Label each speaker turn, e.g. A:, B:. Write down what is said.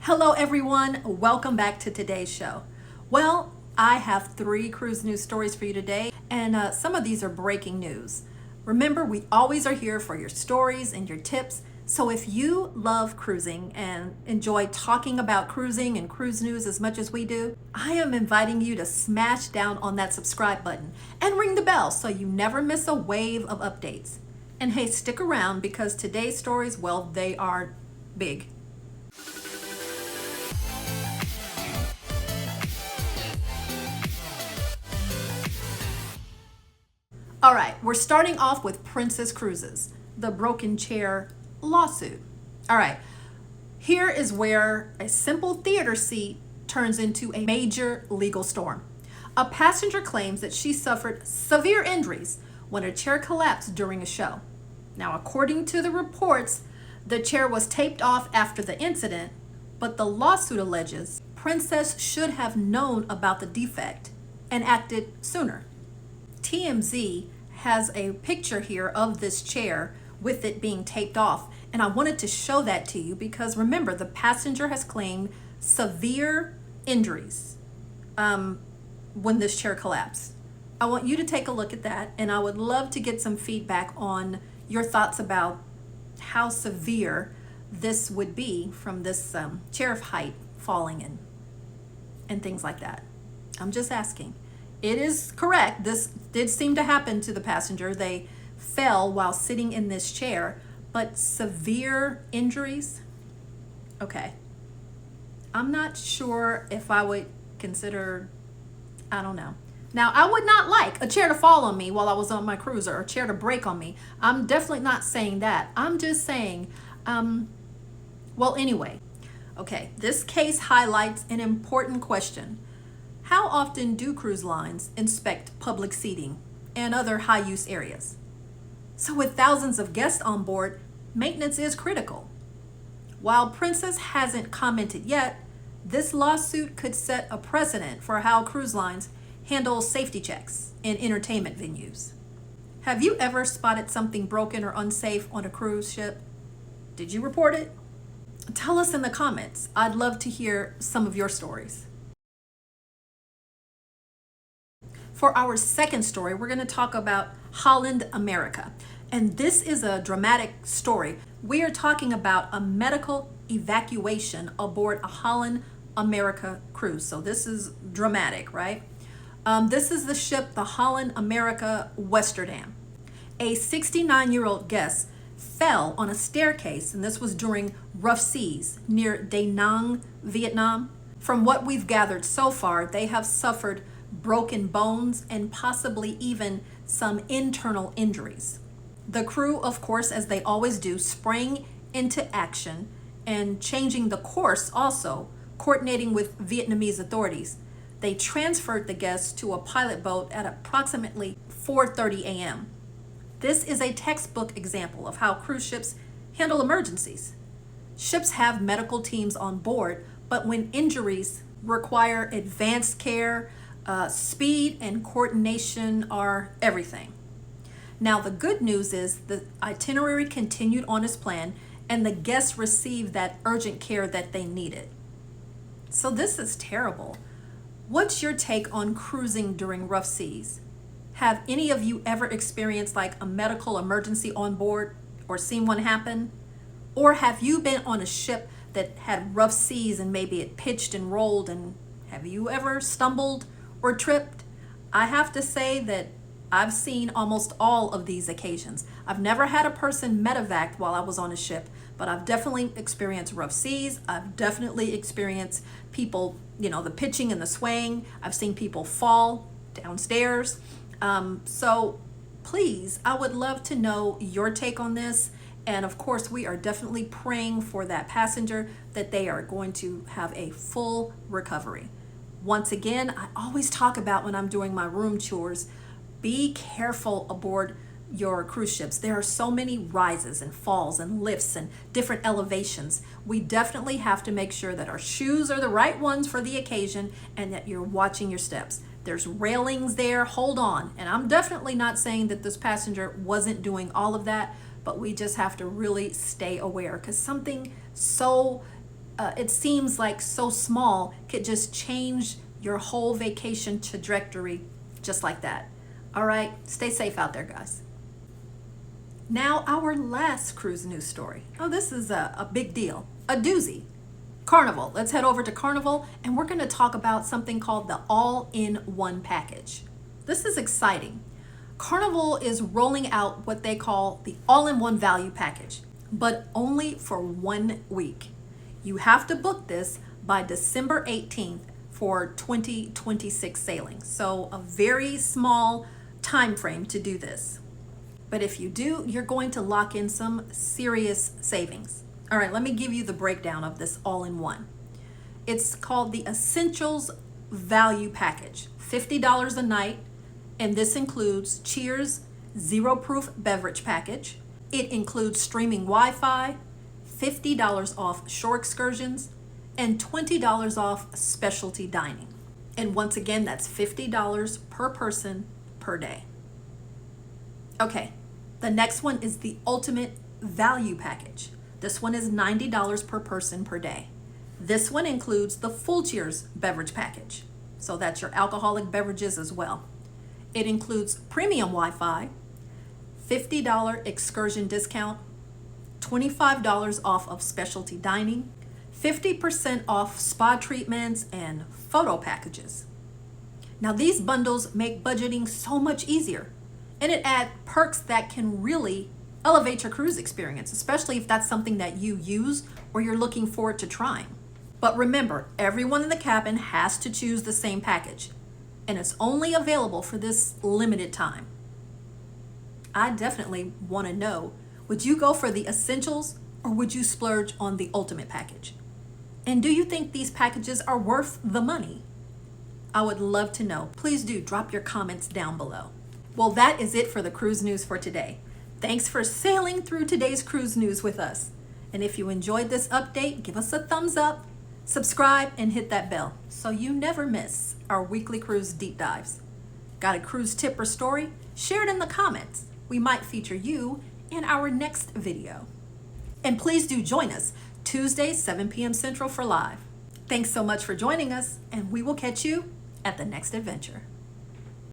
A: Hello everyone, welcome back to today's show. Well, I have 3 cruise news stories for you today, and some of these are breaking news. Remember, we always are here for your stories and your tips, so if you love cruising and enjoy talking about cruising and cruise news as much as we do, I am inviting you to smash down on that subscribe button and ring the bell so you never miss a wave of updates. And hey, stick around because today's stories, well, they are big. All right, we're starting off with Princess Cruises, the broken chair lawsuit. All right, here is where a simple theater seat turns into a major legal storm. A passenger claims that she suffered severe injuries when a chair collapsed during a show. Now, according to the reports, the chair was taped off after the incident, but the lawsuit alleges Princess should have known about the defect and acted sooner. TMZ has a picture here of this chair with it being taped off, and I wanted to show that to you because remember, the passenger has claimed severe injuries when this chair collapsed. I want you to take a look at that, and I would love to get some feedback on your thoughts about how severe this would be from this chair of height falling in and things like that. I'm just asking. It is correct. This did seem to happen to the passenger. They fell while sitting in this chair, but severe injuries? Okay. I'm not sure if I would consider, I don't know. Now, I would not like a chair to fall on me while I was on my cruiser or a chair to break on me. I'm definitely not saying that. I'm just saying, well, anyway. Okay, this case highlights an important question. How often do cruise lines inspect public seating and other high-use areas? So with thousands of guests on board, maintenance is critical. While Princess hasn't commented yet, this lawsuit could set a precedent for how cruise lines handle safety checks in entertainment venues. Have you ever spotted something broken or unsafe on a cruise ship? Did you report it? Tell us in the comments. I'd love to hear some of your stories. For our second story, we're going to talk about Holland America. And this is a dramatic story. We are talking about a medical evacuation aboard a Holland America cruise. So this is dramatic, right? This is the ship, the Holland America Westerdam. A 69-year-old guest fell on a staircase, and this was during rough seas near Da Nang, Vietnam. From what we've gathered so far, they have suffered broken bones and possibly even some internal injuries. The crew, of course, as they always do, sprang into action and changing the course also, coordinating with Vietnamese authorities. They transferred the guests to a pilot boat at approximately 4:30 a.m. This is a textbook example of how cruise ships handle emergencies. Ships have medical teams on board, but when injuries require advanced care, speed and coordination are everything. Now, the good news is the itinerary continued on as planned and the guests received that urgent care that they needed. So this is terrible. What's your take on cruising during rough seas? Have any of you ever experienced like a medical emergency on board or seen one happen? Or have you been on a ship that had rough seas and maybe it pitched and rolled, and have you ever stumbled or tripped? I have to say that I've seen almost all of these occasions. I've never had a person medevac while I was on a ship, but I've definitely experienced rough seas. I've definitely experienced people, the pitching and the swaying. I've seen people fall downstairs. So please, I would love to know your take on this. And of course, we are definitely praying for that passenger that they are going to have a full recovery. Once again, I always talk about when I'm doing my room tours, be careful aboard your cruise ships. There are so many rises and falls and lifts and different elevations. We definitely have to make sure that our shoes are the right ones for the occasion and that you're watching your steps. There's railings there, hold on. And I'm definitely not saying that this passenger wasn't doing all of that, but we just have to really stay aware because something so it seems like so small could just change your whole vacation trajectory just like that. All right, stay safe out there, guys. Now, our last cruise news story. Oh, this is a big deal, a doozy. Carnival. Let's head over to Carnival, and we're going to talk about something called the all-in-one package. This is exciting. Carnival is rolling out what they call the all-in-one value package, but only for 1 week. You have to book this by December 18th for 2026 sailing. So a very small time frame to do this. But if you do, you're going to lock in some serious savings. All right, let me give you the breakdown of this all-in-one. It's called the Essentials Value Package, $50 a night, and this includes Cheers Zero Proof Beverage Package. It includes streaming Wi-Fi, $50 off shore excursions, and $20 off specialty dining. And once again, that's $50 per person per day. Okay, the next one is the Ultimate Value Package. This one is $90 per person per day. This one includes the full Cheers beverage package. So that's your alcoholic beverages as well. It includes premium Wi-Fi, $50 excursion discount, $25 off of specialty dining, 50% off spa treatments and photo packages. Now these bundles make budgeting so much easier, and it adds perks that can really elevate your cruise experience, especially if that's something that you use or you're looking forward to trying. But remember, everyone in the cabin has to choose the same package, and it's only available for this limited time. I definitely want to know, would you go for the essentials or would you splurge on the ultimate package? And do you think these packages are worth the money? I would love to know. Please do drop your comments down below. Well, that is it for the cruise news for today. Thanks for sailing through today's cruise news with us. And if you enjoyed this update, give us a thumbs up, subscribe, and hit that bell so you never miss our weekly cruise deep dives. Got a cruise tip or story? Share it in the comments. We might feature you in our next video. And please do join us Tuesdays, 7 p.m. Central for live. Thanks so much for joining us, and we will catch you at the next adventure.